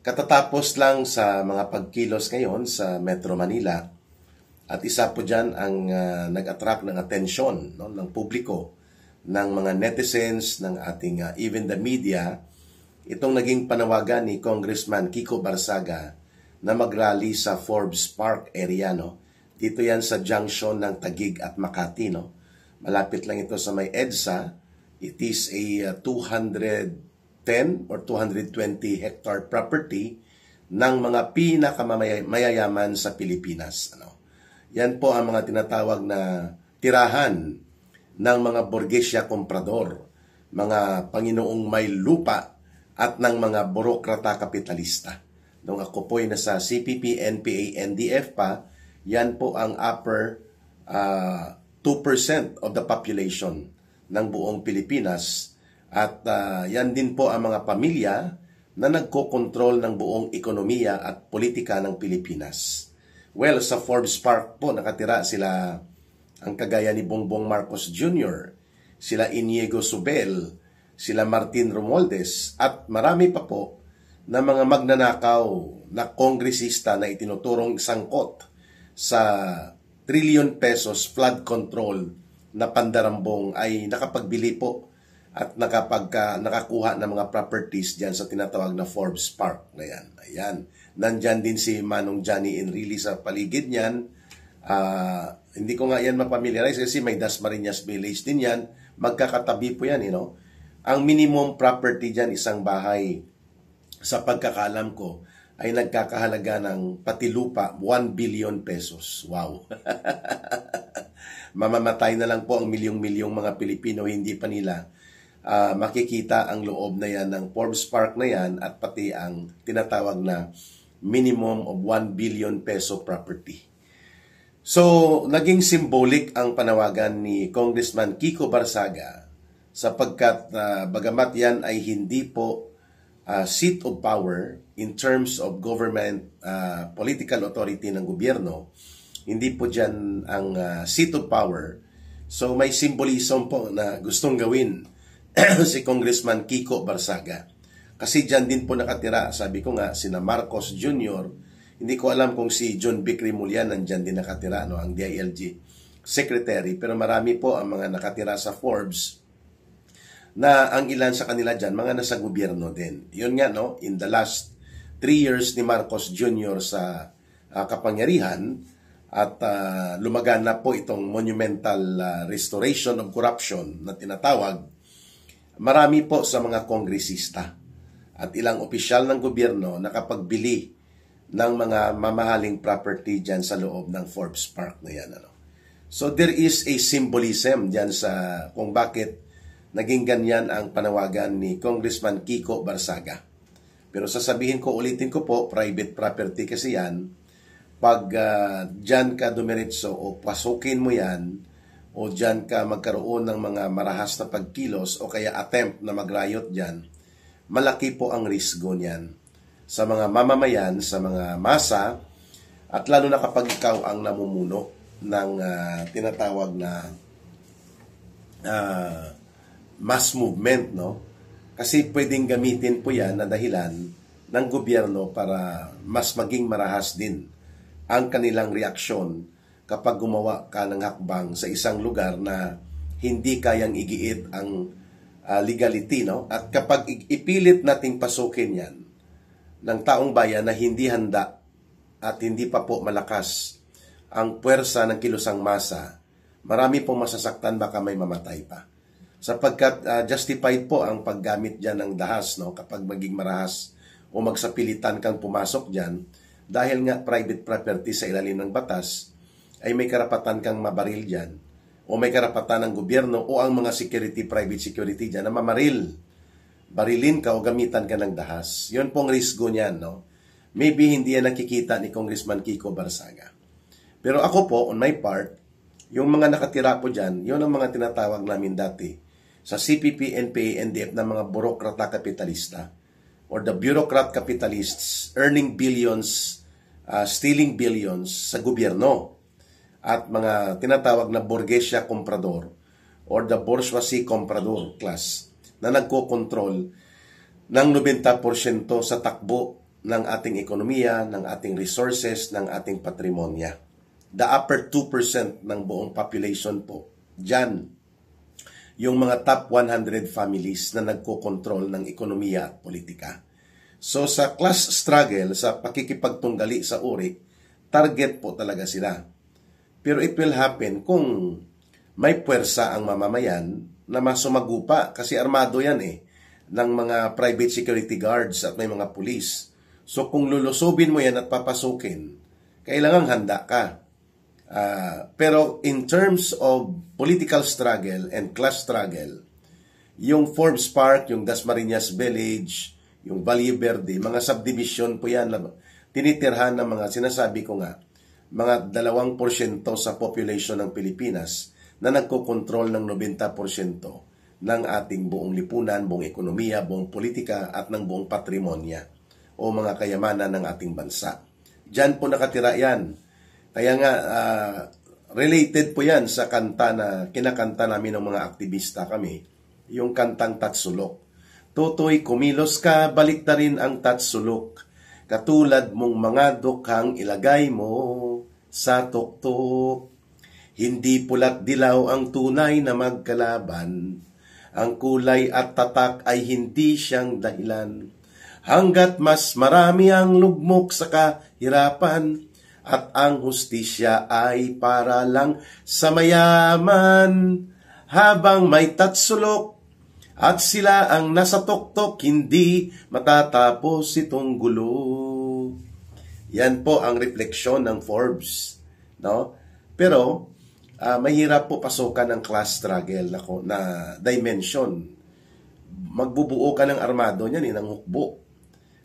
Katatapos lang sa mga pagkilos ngayon sa Metro Manila at isa po dyan ang nag-attract ng atensyon ng publiko, ng mga netizens, ng ating even the media, itong naging panawagan ni Congressman Kiko Barsaga na mag-rally sa Forbes Park area. Dito yan sa junction ng Taguig at Makati. Malapit lang ito sa may EDSA. It is a 210 or 220 hectare property ng mga pinakamayayaman sa Pilipinas. Yan po ang mga tinatawag na tirahan ng mga borgesya komprador, mga Panginoong may lupa at ng mga burokrata kapitalista. Nung ako po'y nasa CPP, NPA, NDF pa, yan po ang upper 2% of the population ng buong Pilipinas. At yan din po ang mga pamilya na nagkokontrol ng buong ekonomiya at politika ng Pilipinas. Well, sa Forbes Park po nakatira sila ang kagaya ni Bongbong Marcos Jr., sila Inigo Subel, sila Martin Romualdez, at marami pa po na mga magnanakaw na kongresista na itinuturong sangkot sa trillion pesos flood control na pandarambong ay nakapagbili po at nakakuha ng mga properties diyan sa tinatawag na Forbes Park na yan. Ayan. Nandyan din si Manong Johnny Enrile sa paligid niyan. Hindi ko nga yan mapamiliarize kasi may Dasmariñas Village din yan. Magkakatabi po yan, Ang minimum property diyan, isang bahay, sa pagkakaalam ko, ay nagkakahalaga ng pati lupa, 1 billion pesos. Wow! Mamamatay na lang po ang milyong-milyong mga Pilipino, hindi pa nila makikita ang loob na yan ng Forbes Park na yan at pati ang tinatawag na minimum of 1 billion peso property. So, naging symbolic ang panawagan ni Congressman Kiko Barsaga sapagkat bagamat yan ay hindi po seat of power in terms of government political authority ng gobyerno, hindi po dyan ang seat of power. So, may symbolism po na gustong gawin si Congressman Kiko Barsaga. Kasi dyan din po nakatira, sabi ko nga, sina Marcos Jr., hindi ko alam kung si John Vic Remulla nandyan din nakatira, ang DILG secretary, pero marami po ang mga nakatira sa Forbes na ang ilan sa kanila dyan, mga nasa gobyerno din. Yun nga, in the last 3 years ni Marcos Jr. sa kapangyarihan at lumagan na po itong monumental restoration of corruption na tinatawag, marami po sa mga kongresista at ilang opisyal ng gobyerno nakapagbili ng mga mamahaling property dyan sa loob ng Forbes Park na yan. So there is a symbolism dyan sa kung bakit naging ganyan ang panawagan ni Congressman Kiko Barsaga. Pero sasabihin ko, ulitin ko po, private property kasi yan. Pag dyan ka dumiretso o pasukin mo yan, o dyan ka magkaroon ng mga marahas na pagkilos o kaya attempt na magrayot dyan, malaki po ang risgo niyan sa mga mamamayan, sa mga masa, at lalo na kapag ikaw ang namumuno ng tinatawag na mass movement, Kasi pwedeng gamitin po yan na dahilan ng gobyerno para mas maging marahas din ang kanilang reaksyon kapag gumawa ka ng hakbang sa isang lugar na hindi kayang igiit ang legality, At kapag ipilit nating pasukin yan ng taong bayan na hindi handa at hindi pa po malakas ang puwersa ng kilusang masa, marami pong masasaktan, baka may mamatay pa. Sapagkat justified po ang paggamit dyan ng dahas, kapag maging marahas o magsapilitan kang pumasok dyan, dahil nga private property sa ilalim ng batas, ay may karapatan kang mabaril dyan, o may karapatan ng gobyerno o ang mga private security dyan na mamaril, barilin ka o gamitan ka ng dahas. Yun pong risgo niyan, Maybe hindi yan nakikita ni Congressman Kiko Barsaga. Pero ako po, on my part, yung mga nakatira po dyan, yun ang mga tinatawag namin dati sa CPP, NPA, NDF na mga burokrata kapitalista or the bureaucrat capitalists earning billions, stealing billions sa gobyerno at mga tinatawag na borgesya comprador or the bourgeoisie comprador class na nagkokontrol ng 90% sa takbo ng ating ekonomiya, ng ating resources, ng ating patrimonya. The upper 2% ng buong population po, dyan, yung mga top 100 families na nagkokontrol ng ekonomiya at politika. So sa class struggle, sa pakikipagtunggali sa uri, target po talaga sila. Pero it will happen kung may puwersa ang mamamayan na masumagupa kasi armado yan ng mga private security guards at may mga pulis. So kung lulusobin mo yan at papasukin, kailangang handa ka. Pero in terms of political struggle and class struggle, yung Forbes Park, yung Dasmariñas Village, yung Valle Verde, mga subdivision po yan na tinitirhan ng mga, sinasabi ko nga, mga 2% sa population ng Pilipinas na nagkokontrol ng 90% ng ating buong lipunan, buong ekonomiya, buong politika at ng buong patrimonya o mga kayamanan ng ating bansa. Diyan po nakatira yan. Kaya nga, related po yan sa kanta na kinakanta namin ng mga aktivista kami, yung kantang Tatsulok. Totoy, kumilos ka, balik na rin ang tatsulok. Katulad mong mga dukhang ilagay mo sa tuktok. Hindi pula't dilaw ang tunay na magkalaban. Ang kulay at tatak ay hindi siyang dahilan. Hanggat mas marami ang lugmok sa kahirapan, at ang hustisya ay para lang sa mayaman. Habang may tatsulok, at sila ang nasa tuktok, hindi matatapos itong gulo. Yan po ang refleksyon ng Forbes. No? Pero, mahirap po pasukan ng class struggle na dimension. Magbubuo ka ng armado niyan, ng hukbo.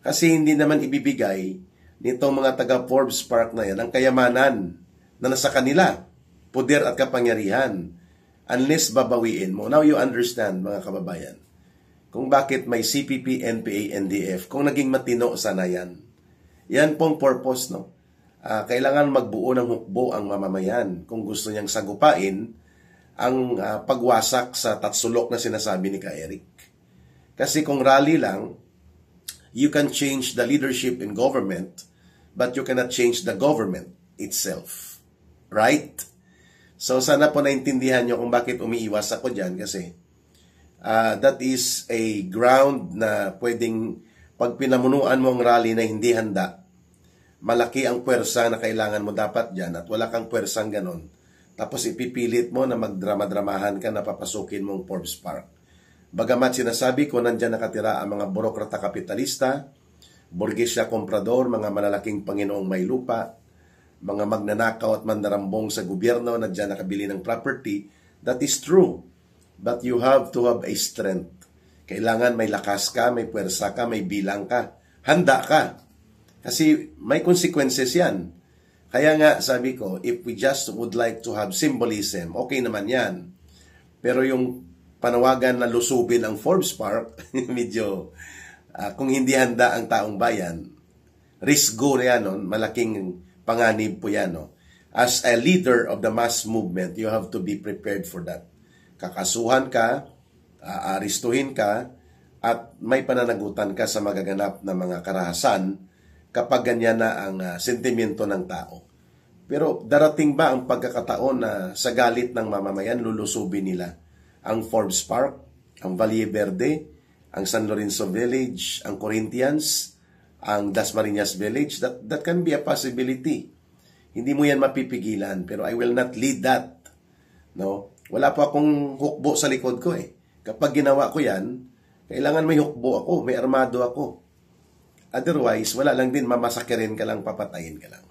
Kasi hindi naman ibibigay nitong mga taga Forbes Park na yan ang kayamanan na nasa kanila, poder at kapangyarihan, unless babawiin mo. Now you understand, mga kababayan, kung bakit may CPP, NPA, NDF, kung naging matino sana yan. Yan pong purpose, no? Kailangan magbuo ng hukbo ang mamamayan kung gusto niyang sagupain ang pagwasak sa tatsulok na sinasabi ni Ka Eric. Kasi kung rally lang, you can change the leadership in government, but you cannot change the government itself. Right? So sana po naintindihan nyo kung bakit umiiwas ako dyan kasi that is a ground na pwedeng pag pinamunuan mo ang rally na hindi handa, malaki ang puwersa na kailangan mo dapat dyan at wala kang puwersang ganon. Tapos ipipilit mo na magdrama-dramahan ka na papasukin mong Forbes Park. Bagamat sinasabi ko, nandyan nakatira ang mga burokrata kapitalista, burgesya komprador, mga malalaking panginoong may lupa, mga magnanakaw at mandarambong sa gobyerno na dyan nakabili ng property. That is true. But you have to have a strength. Kailangan may lakas ka, may puwersa ka, may bilang ka. Handa ka. Kasi may consequences yan. Kaya nga sabi ko, if we just would like to have symbolism, okay naman yan. Pero yung panawagan na lusubin ang Forbes Park, medyo, kung hindi handa ang taong bayan, risk go na yan, no? Malaking panganib po yan. No? As a leader of the mass movement, you have to be prepared for that. Kakasuhan ka, aaristuhin ka, at may pananagutan ka sa magaganap na mga karahasan kapag ganyan na ang sentimiento ng tao. Pero darating ba ang pagkakataon na sa galit ng mamamayan, lulusubin nila ang Forbes Park, ang Valle Verde, ang San Lorenzo Village, ang Corinthians, ang Dasmariñas Village? That can be a possibility. Hindi mo yan mapipigilan, pero I will not lead that. No? Wala pa akong hukbo sa likod ko Kapag ginawa ko yan, kailangan may hukbo ako, may armado ako. Otherwise, wala lang din, mamasakirin ka lang, papatayin ka lang.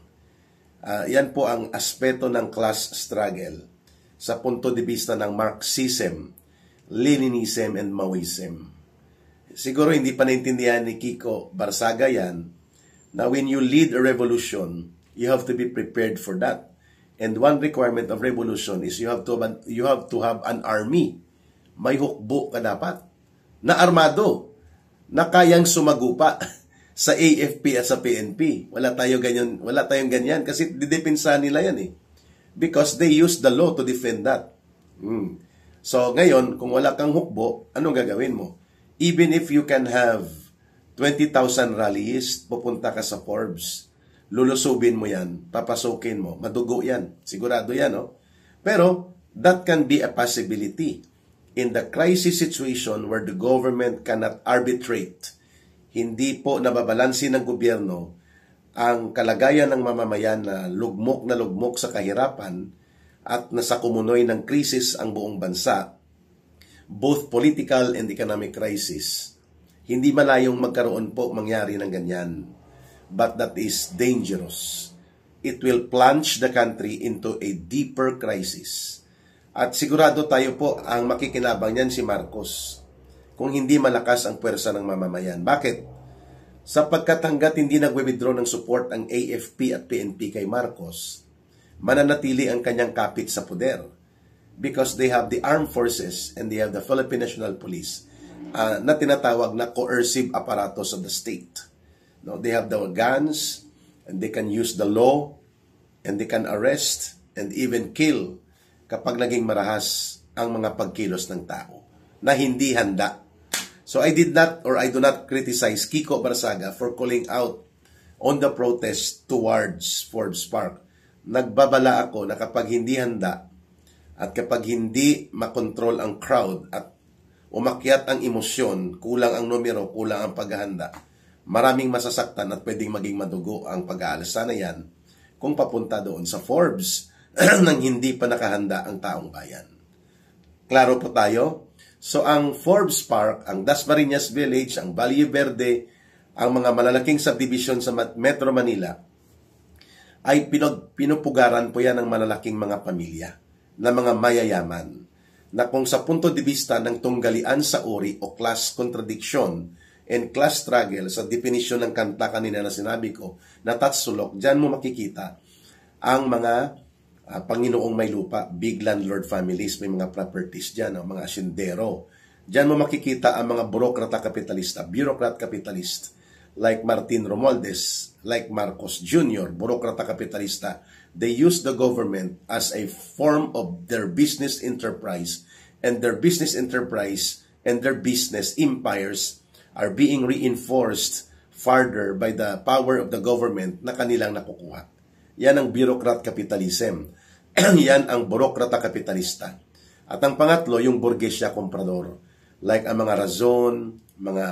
Yan po ang aspeto ng class struggle sa punto de vista ng Marxism, Leninism, and Maoism. Siguro hindi pa naintindihan ni Kiko Barsaga yan, na when you lead a revolution, you have to be prepared for that. And one requirement of revolution is you have to have an army. May hukbo ka dapat na armado, na kayang sumagupa sa AFP at sa PNP. Wala tayong ganyan kasi didepensa nila yan because they use the law to defend that. So ngayon, kung wala kang hukbo, anong gagawin mo? Even if you can have 20,000 rallies, pupunta ka sa Forbes. Lulusubin mo yan, papasukin mo, madugo yan. Sigurado yan, no? Pero, that can be a possibility. In the crisis situation where the government cannot arbitrate, hindi po nababalansin ng gobyerno ang kalagayan ng mamamayan na lugmok sa kahirapan at nasa kumunoy ng krisis ang buong bansa, both political and economic crisis. Hindi malayong magkaroon po mangyari ng ganyan. But that is dangerous. It will plunge the country into a deeper crisis. At sigurado tayo po ang makikinabang niyan si Marcos kung hindi malakas ang puwersa ng mamamayan. Bakit? Sapagkat hanggat hindi nagwe-withdraw ng support ang AFP at PNP kay Marcos, mananatili ang kanyang kapit sa poder because they have the armed forces and they have the Philippine National Police na tinatawag na coercive apparatus of the state. No, they have the guns and they can use the law and they can arrest and even kill kapag naging marahas ang mga pagkilos ng tao na hindi handa. So I do not criticize Kiko Barsaga for calling out on the protest towards Forbes Park. Nagbabala ako na kapag hindi handa at kapag hindi makontrol ang crowd at umakyat ang emosyon, kulang ang numero, kulang ang paghahanda, maraming masasaktan at pwedeng maging madugo ang pag-aalsa na yan kung papunta doon sa Forbes nang hindi pa nakahanda ang taong bayan. Klaro po tayo? So ang Forbes Park, ang Dasmariñas Village, ang Valle Verde, ang mga malalaking subdivision sa Metro Manila ay pinupugaran po yan ng malalaking mga pamilya na mga mayayaman na kung sa punto de vista ng tunggalian sa uri o class contradiction and class struggle sa definisyon ng kanta kanina na sinabi ko na tatsulok, dyan mo makikita ang mga Panginoong may lupa, big landlord families, may mga properties dyan, ang mga asyendero. Dyan mo makikita ang mga bureaucrat capitalist, like Martin Romualdez, like Marcos Jr., bureaucrat kapitalista. They use the government as a form of their business enterprise, and their business enterprise and their business empires are being reinforced further by the power of the government na kanilang nakukuha. Yan ang bureaucrat capitalism. Yan ang burokrata kapitalista. At ang pangatlo, yung burgesya komprador. Like ang mga Razon, mga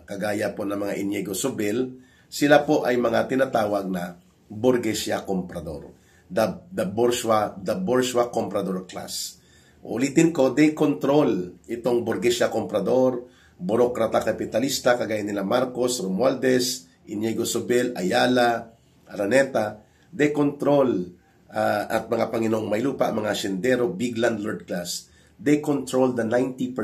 kagaya po ng mga Inigo Sobil, sila po ay mga tinatawag na burgesya komprador. The bourgeois comprador class. Ulitin ko, they control itong burgesya komprador, burokrata kapitalista, kagaya nila Marcos, Romualdez, Inigo Sobil, Ayala, Araneta. They control at mga Panginoong may lupa, mga asyendero, big landlord class, they control the 90%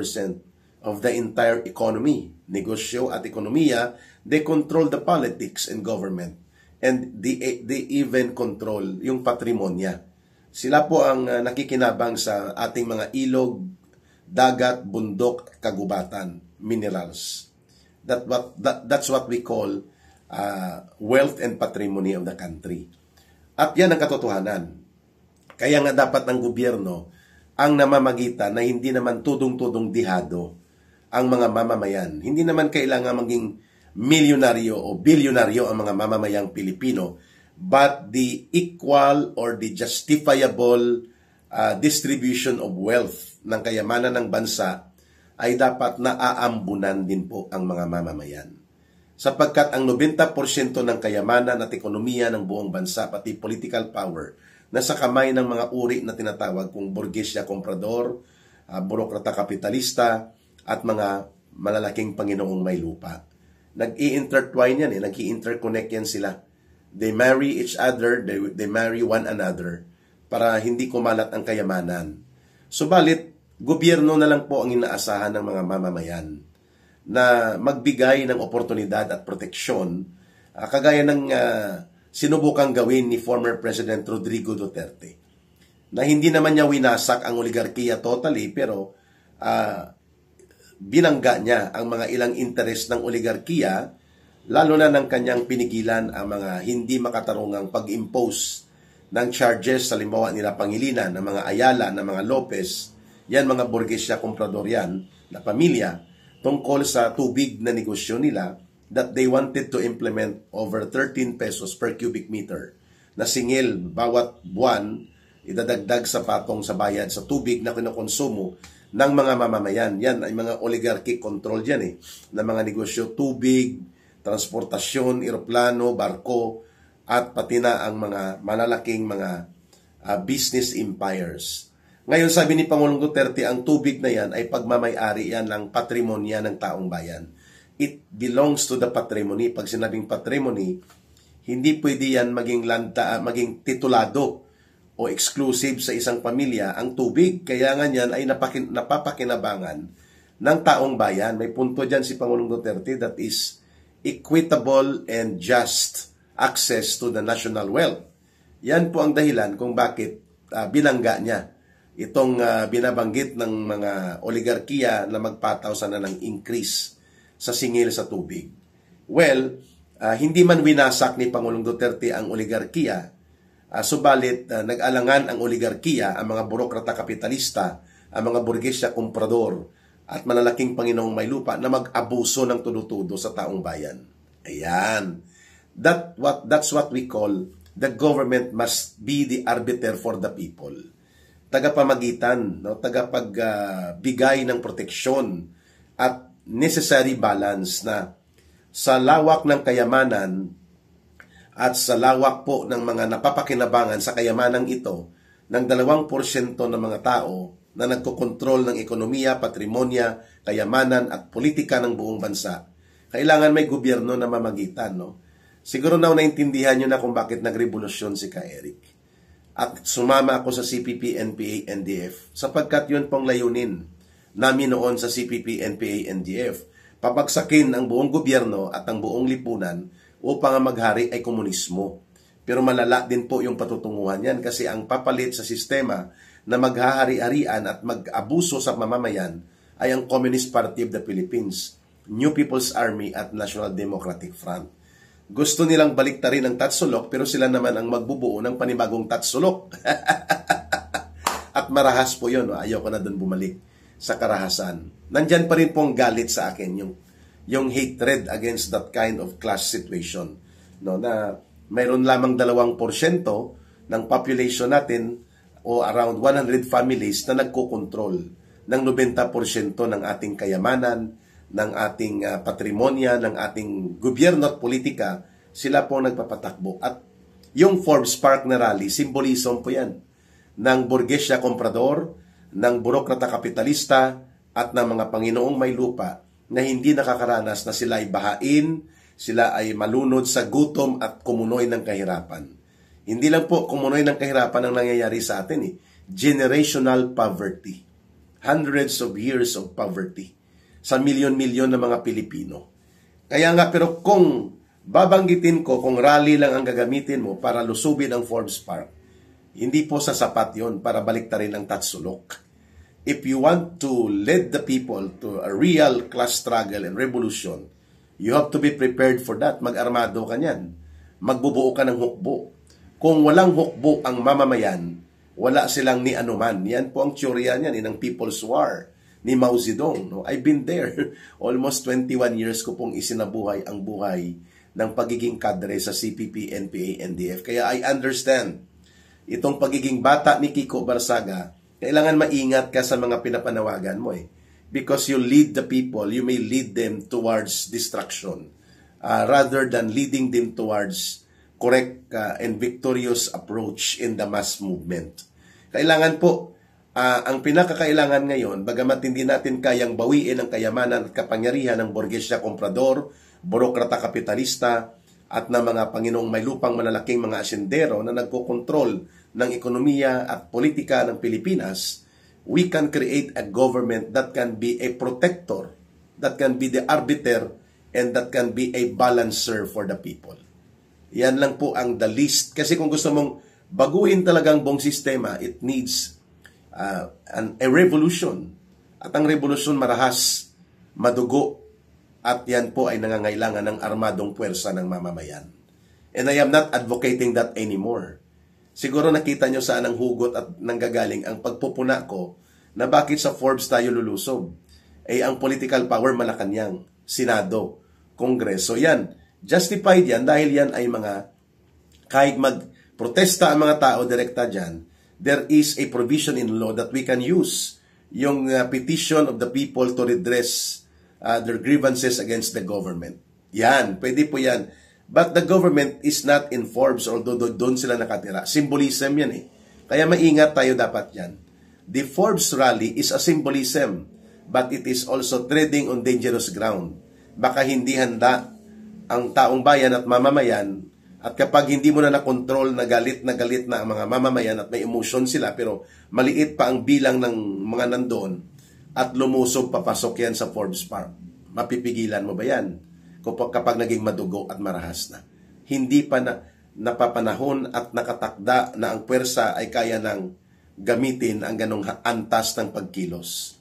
of the entire economy, negosyo at ekonomiya. They control the politics and government. And they even control yung patrimonya. Sila po ang nakikinabang sa ating mga ilog, dagat, bundok, kagubatan, minerals. That's what we call wealth and patrimony of the country. At yan ang katotohanan. Kaya nga dapat ng gobyerno ang namamagitan na hindi naman tudong-tudong dihado ang mga mamamayan. Hindi naman kailangan maging milyonaryo o bilyonaryo ang mga mamamayang Pilipino, but the equal or the justifiable distribution of wealth ng kayamanan ng bansa ay dapat naaambunan din po ang mga mamamayan. Sapagkat ang 90% ng kayamanan at ekonomiya ng buong bansa, pati political power, nasa kamay ng mga uri na tinatawag kong burgesya komprador, burokrata kapitalista, at mga malalaking Panginoong may lupa. Nag-i-intertwine yan, nag-i-interconnect yan sila. They marry each other, they marry one another, para hindi kumalat ang kayamanan. Subalit, gobyerno na lang po ang inaasahan ng mga mamamayan na magbigay ng oportunidad at proteksyon, kagaya ng sinubukang gawin ni former President Rodrigo Duterte, na hindi naman niya winasak ang oligarkiya totally, pero binangga niya ang mga ilang interes ng oligarkiya, lalo na ng kanyang pinigilan ang mga hindi makatarungang pag-impose ng charges sa limbawa nila Pangilinan, ng mga Ayala, ng mga Lopez, yan mga burgesya komprador yan, na pamilya, tungkol sa tubig na negosyo nila, that they wanted to implement over 13 pesos per cubic meter na singil bawat buwan idadagdag sa patong sa bayad sa tubig na kinokonsumo ng mga mamamayan. Yan ay mga oligarchic control yan na mga negosyo, tubig, transportasyon, eroplano, barko, at pati na ang mga malalaking mga business empires. Ngayon sabi ni Pangulong Duterte, ang tubig na yan ay pagmamayari yan ng patrimonya ng taong bayan. It belongs to the patrimony. Pag sinabing patrimony, hindi pwede yan maging titulado o exclusive sa isang pamilya ang tubig. Kaya nga yan ay napapakinabangan ng taong bayan. May punto dyan si Pangulong Duterte, that is equitable and just access to the national wealth. Yan po ang dahilan kung bakit binangga niya itong binabanggit ng mga oligarkiya na magpataw sana ng increase sa singil sa tubig. Well, hindi man winasak ni Pangulong Duterte ang oligarkiya, subalit nag-alangan ang oligarkiya, ang mga burokrata kapitalista, ang mga burgesya komprador at malalaking Panginoong may lupa na mag-abuso ng tudo-tudo sa taong bayan. Ayan. That's what we call the government must be the arbiter for the people. Tagapamagitan, tagapagbigay ng proteksyon at necessary balance na sa lawak ng kayamanan at sa lawak po ng mga napapakinabangan sa kayamanang ito ng 2% ng mga tao na nagkokontrol ng ekonomiya, patrimonya, kayamanan at politika ng buong bansa. Kailangan may gobyerno na mamagitan. Siguro naintindihan nyo na kung bakit nagrevolusyon si Ka Eric. At sumama ako sa CPP, NPA, NDF sapagkat yun pong layunin namin noon sa CPP, NPA, NDF. Papagsakin ang buong gobyerno at ang buong lipunan upang ang maghari ay komunismo. Pero malala din po yung patutunguhan yan kasi ang papalit sa sistema na maghahari-harian at mag-abuso sa mamamayan ay ang Communist Party of the Philippines, New People's Army at National Democratic Front. Gusto nilang baliktarin ang tatsulok pero sila naman ang magbubuo ng panibagong tatsulok. At marahas po yun. Ayoko na doon bumalik sa karahasan. Nandyan pa rin pong galit sa akin yung hatred against that kind of class situation. Na mayroon lamang 2% ng population natin o around 100 families na nagkokontrol ng 90% ng ating kayamanan, ng ating patrimonya, ng ating gobyerno at politika, sila po nagpapatakbo. At yung Forbes Park na rally, symbolism po yan ng burgesya komprador, ng burokrata kapitalista, at ng mga Panginoong may lupa na hindi nakakaranas na sila ay bahain, sila ay malunod sa gutom at kumunoy ng kahirapan. Hindi lang po kumunoy ng kahirapan ang nangyayari sa atin. Generational poverty. Hundreds of years of poverty sa milyon-milyon ng mga Pilipino. Kaya nga, pero kung babanggitin ko, kung rally lang ang gagamitin mo para lusubin ang Forbes Park, hindi po sasapat yon para baliktarin ang tatsulok. If you want to lead the people to a real class struggle and revolution, you have to be prepared for that. Mag-armado ka niyan. Magbubuo ka ng hukbo. Kung walang hukbo ang mamamayan, wala silang ni anuman. Yan po ang teorya niyan, ng People's War ni Mao Zedong. I've been there. Almost 21 years ko pong isinabuhay ang buhay ng pagiging kadre sa CPP, NPA, NDF. Kaya I understand itong pagiging bata ni Kiko Barsaga, kailangan maingat ka sa mga pinapanawagan mo Because you lead the people, you may lead them towards destruction rather than leading them towards correct and victorious approach in the mass movement. Kailangan po, ang pinakakailangan ngayon, bagamat hindi natin kayang bawiin ang kayamanan at kapangyarihan ng burgesya komprador, burokrata kapitalista, at ng mga Panginoong may lupang malalaking mga asyendero na nagkokontrol ng ekonomiya at politika ng Pilipinas, we can create a government that can be a protector, that can be the arbiter, and that can be a balancer for the people. Yan lang po ang the least. Kasi kung gusto mong baguhin talagang buong sistema, it needs a revolution. At ang revolution marahas, madugo, at yan po ay nangangailangan ng armadong puwersa ng mamamayan. And I am not advocating that anymore. Siguro nakita nyo saan ang hugot at nanggagaling ang pagpupuna ko na bakit sa Forbes tayo lulusob. Ang political power Malacanang, Senado, Kongreso. Yan, justified yan dahil yan ay mga, kahit magprotesta ang mga tao direkta dyan, there is a provision in law that we can use yung petition of the people to redress their grievances against the government. Yan, pwede po yan. But the government is not in Forbes, although doon sila nakatira. Symbolism yan eh. Kaya maingat tayo dapat yan. The Forbes rally is a symbolism, but it is also treading on dangerous ground. Baka hindi handa ang taong bayan at mamamayan, at kapag hindi mo na nakontrol na galit na ang mga mamamayan at may emotion sila, pero maliit pa ang bilang ng mga nandoon at lumusob papasok yan sa Forbes Park, mapipigilan mo ba yan? Kapag naging madugo at marahas na. Hindi pa napapanahon at nakatakda na ang puwersa ay kaya ng gamitin ang ganong antas ng pagkilos.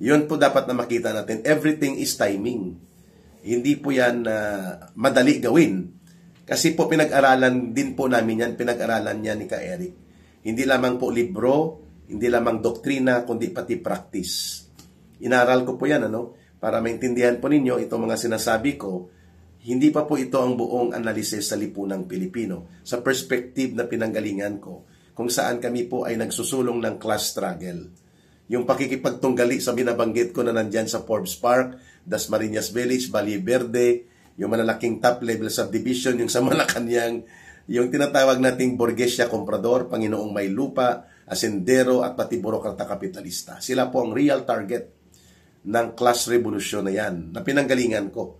Yun po dapat na makita natin. Everything is timing. Hindi po yan madali gawin. Kasi po pinag-aralan din po namin yan, pinag-aralan niya ni Ka Eric. Hindi lamang po libro, hindi lamang doktrina, kundi pati practice. Inaral ko po yan, para maintindihan po ninyo itong mga sinasabi ko. Hindi pa po ito ang buong analisis sa lipunang Pilipino. Sa perspective na pinanggalingan ko, kung saan kami po ay nagsusulong ng class struggle. Yung pakikipagtunggali sa binabanggit ko na nandyan sa Forbes Park, Dasmariñas Village, Valle Verde, yung malalaking top-level subdivision, yung sa Malacanang, yung tinatawag nating Borgesia Comprador, Panginoong May Lupa, Asendero, at pati burokrata kapitalista. Sila po ang real target ng class revolution na yan, na pinanggalingan ko.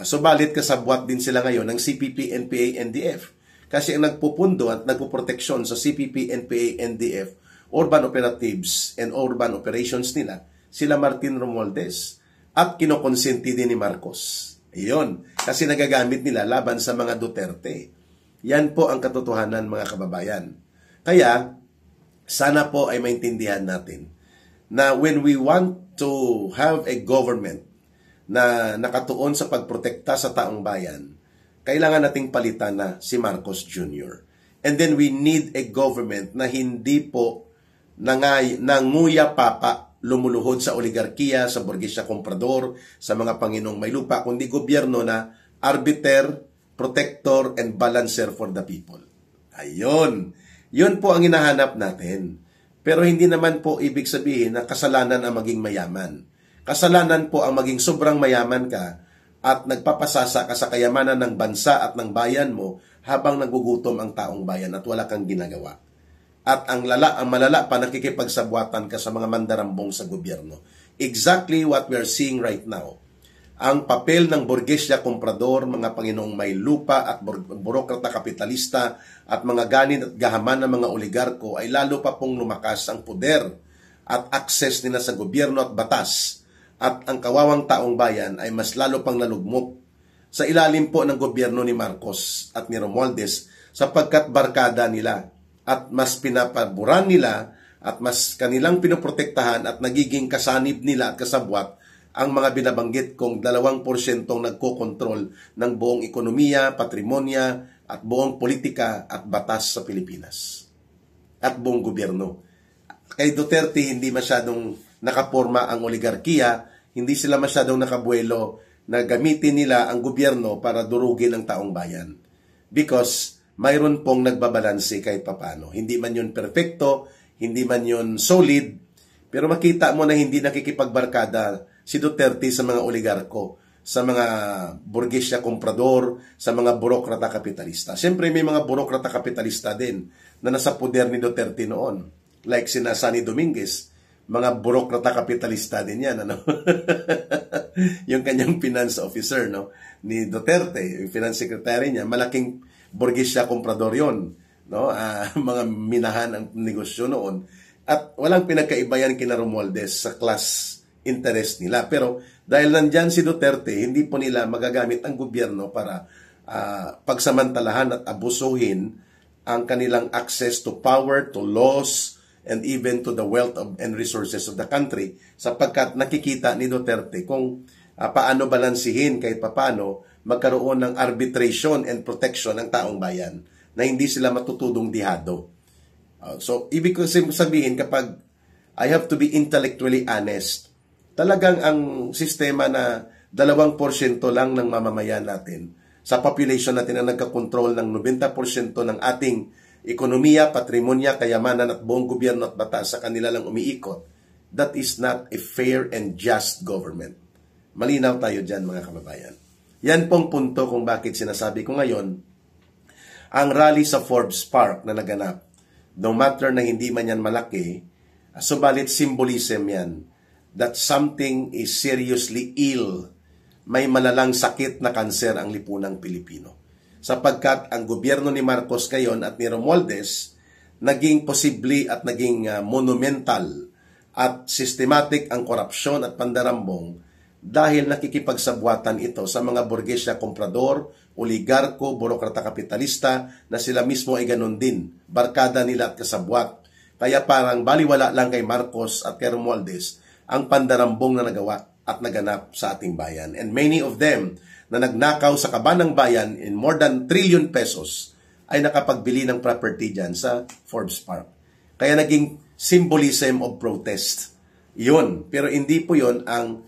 Subalit kasabwat din sila ngayon ng CPP, NPA, NDF. Kasi ang nagpupundo at nagpuproteksyon sa CPP, NPA, NDF, urban operatives and urban operations nila, sila Martin Romualdez, at kinokonsenti din ni Marcos. Iyon, kasi nagagamit nila laban sa mga Duterte. Yan po ang katotohanan, mga kababayan. Kaya, sana po ay maintindihan natin na when we want to have a government na nakatuon sa pagprotekta sa taong bayan, kailangan nating palitan na si Marcos Jr. And then we need a government na hindi po nanguya papa, lumuluhod sa oligarkiya, sa Borgesia Comprador, sa mga Panginoong May Lupa, kundi gobyerno na arbiter, protector, and balancer for the people. Ayun. Yun po ang hinahanap natin. Pero hindi naman po ibig sabihin na kasalanan ang maging mayaman. Kasalanan po ang maging sobrang mayaman ka at nagpapasasa ka sa kayamanan ng bansa at ng bayan mo habang nagugutom ang taong bayan at wala kang ginagawa. At ang malala pa, nakikipagsabwatan ka sa mga mandarambong sa gobyerno. Exactly what we are seeing right now. Ang papel ng Borgesia Comprador, mga Panginoong May Lupa at burokrata kapitalista at mga ganin at gahaman ng mga oligarko ay lalo pa pong lumakas ang poder at access nila sa gobyerno at batas. At ang kawawang taong bayan ay mas lalo pang nalugmok sa ilalim po ng gobyerno ni Marcos at ni Romualdez sapagkat barkada nila at mas pinapaboran nila at mas kanilang pinoprotektahan at nagiging kasanib nila at kasabwat ang mga binabanggit kong 2% nagkokontrol ng buong ekonomiya, patrimonya at buong politika at batas sa Pilipinas at buong gobyerno. Kay Duterte hindi masyadong nakaporma ang oligarkiya, hindi sila masyadong nakabuelo na gamitin nila ang gobyerno para durugin ang taong bayan. Because mayroon pong nagbabalanse kahit papano. Hindi man yun perfecto, hindi man yun solid, pero makita mo na hindi nakikipagbarkada si Duterte sa mga oligarko, sa mga Borgesia Comprador, sa mga burokrata kapitalista. Siyempre may mga burokrata kapitalista din na nasa poder ni Duterte noon. Like sina Sunny Dominguez, mga burokrata kapitalista din yan, yung kanyang finance officer, ni Duterte, yung finance secretary niya, malaking Borgesia Comprador yon, mga minahan ang negosyo noon. At walang pinagkaiba yan kina Romualdez sa class interest nila. Pero dahil nandyan si Duterte, hindi po nila magagamit ang gobyerno para pagsamantalahan at abusuhin ang kanilang access to power, to laws, and even to the wealth and resources of the country, sapagkat nakikita ni Duterte kung paano balansihin kahit paano magkaroon ng arbitration and protection ng taong bayan na hindi sila matutudong dihado. So, ibig ko sabihin, kapag I have to be intellectually honest, talagang ang sistema na 2% lang ng mamamayan natin sa population natin ang nagkakontrol ng 90% ng ating ekonomiya, patrimonya, kayamanan at buong gobyerno at batas sa kanila lang umiikot. That is not a fair and just government. Malinaw tayo dyan, mga kababayan. Yan pong punto kung bakit sinasabi ko ngayon, ang rally sa Forbes Park na naganap, no matter na hindi man yan malaki, subalit symbolism yan that something is seriously ill. May malalang sakit na kanser ang lipunang Pilipino. Sapagkat ang gobyerno ni Marcos ngayon at ni Romualdez naging posible at naging monumental at systematic ang korupsyon at pandarambong dahil nakikipagsabwatan ito sa mga burgesya komprador, oligarko, burokrata kapitalista na sila mismo ay ganun din, barkada nila at kasabwat. Kaya parang baliwala lang kay Marcos at kay Romualdez ang pandarambong na nagawa at naganap sa ating bayan. And many of them na nagnakaw sa kaban ng bayan in more than trillion pesos ay nakapagbili ng property dyan sa Forbes Park. Kaya naging symbolism of protest. Yun. Pero hindi po yun ang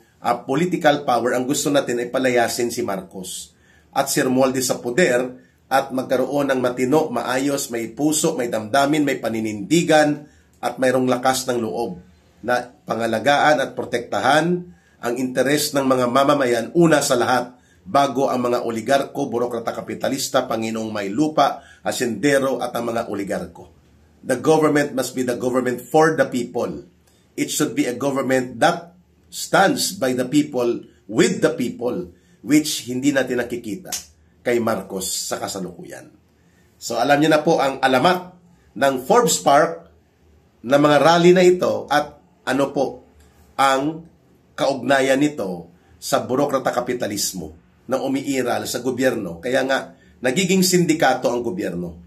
political power. Ang gusto natin ay palayasin si Marcos at si Romualdez sa poder at magkaroon ng matino, maayos, may puso, may damdamin, may paninindigan at mayroong lakas ng loob na pangalagaan at protektahan ang interes ng mga mamamayan una sa lahat bago ang mga oligarko, burokrata kapitalista, Panginoong may lupa, asendero at ang mga oligarko. The government must be the government for the people. It should be a government that stands by the people, with the people, which hindi natin nakikita kay Marcos sa kasalukuyan. So alam niyo na po ang alamat ng Forbes Park na mga rally na ito at ano po ang kaugnayan nito sa burokrata kapitalismo na umiiral sa gobyerno. Kaya nga, nagiging sindikato ang gobyerno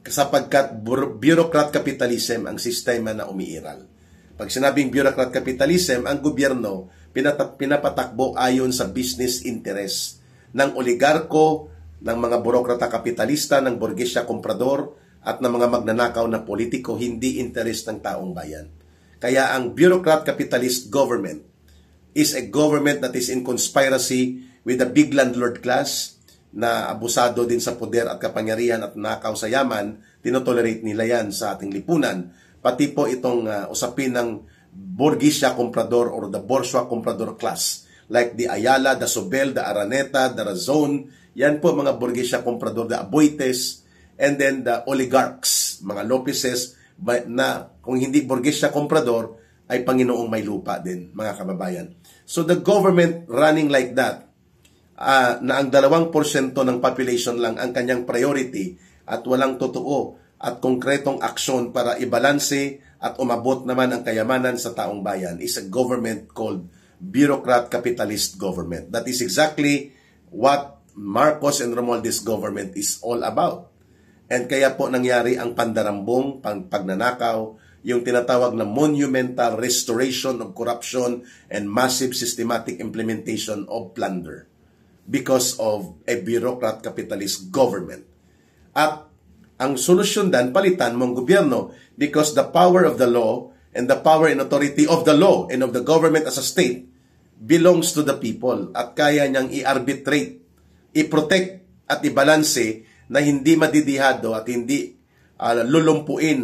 sapagkat bureaucrat capitalism ang sistema na umiiral. Pag sinabing bureaucrat capitalism, ang gobyerno pinapatakbo ayon sa business interest ng oligarko, ng mga burokrata kapitalista, ng burgesya komprador, at ng mga magnanakaw na politiko, hindi interest ng taong bayan. Kaya ang bureaucrat capitalist government is a government that is in conspiracy with the big landlord class na abusado din sa poder at kapangyarihan at nakaw sa yaman, tinotolerate nila yan sa ating lipunan. Pati po itong usapin ng burgesya comprador or the bourgeois comprador class like the Ayala, the Sobel, the Araneta, the Razon, yan po mga burgesya comprador, the Aboites, and then the oligarchs, mga Lopezes, na kung hindi burgesya comprador, ay Panginoong may lupa din, mga kababayan. So the government running like that, na ang 2% ng population lang ang kanyang priority at walang totoo at konkretong aksyon para ibalanse at umabot naman ang kayamanan sa taong bayan is a government called bureaucrat capitalist government. That is exactly what Marcos and Romualdez government is all about. And kaya po nangyari ang pandarambong, pagnanakaw, yung tinatawag na monumental restoration of corruption and massive systematic implementation of plunder because of a bureaucrat capitalist government. At ang solusyon dan, palitan mong gobyerno because the power of the law and the power and authority of the law and of the government as a state belongs to the people at kaya niyang i-arbitrate, i-protect at i-balanse na hindi madidihado at hindi lulumpuin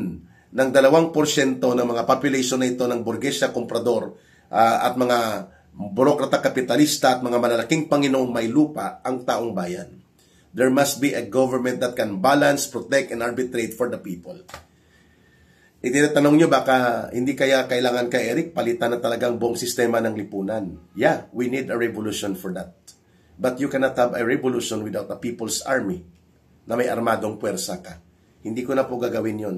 ng 2% ng mga population na ito ng burgesya komprador at mga burokrata kapitalista at mga malalaking Panginoong may lupa ang taong bayan. There must be a government that can balance, protect, and arbitrate for the people. Itinatanong nyo baka hindi kaya kailangan kay Eric palitan na talagang buong sistema ng lipunan. Yeah, we need a revolution for that. But you cannot have a revolution without a people's army na may armadong puwersa ka. Hindi ko na po gagawin yon.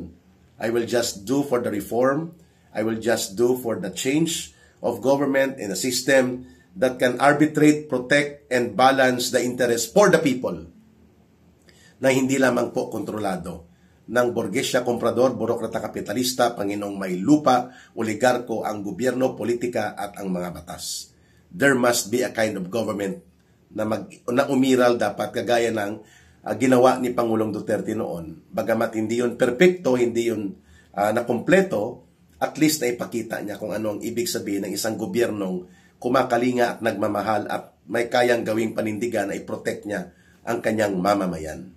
I will just do for the reform. I will just do for the change of government in a system that can arbitrate, protect, and balance the interest for the people na hindi lamang po kontrolado ng burgesya komprador, burokrata kapitalista, Panginoong may lupa, oligarko, ang gobyerno, politika at ang mga batas. There must be a kind of government na umiral dapat kagaya ng ginawa ni Pangulong Duterte noon. Bagamat hindi yun perfecto, hindi yun nakumpleto, at least na ipakita niya kung ano ang ibig sabihin ng isang gobyernong kumakalinga at nagmamahal at may kayang gawing panindigan na i-protect niya ang kanyang mamamayan.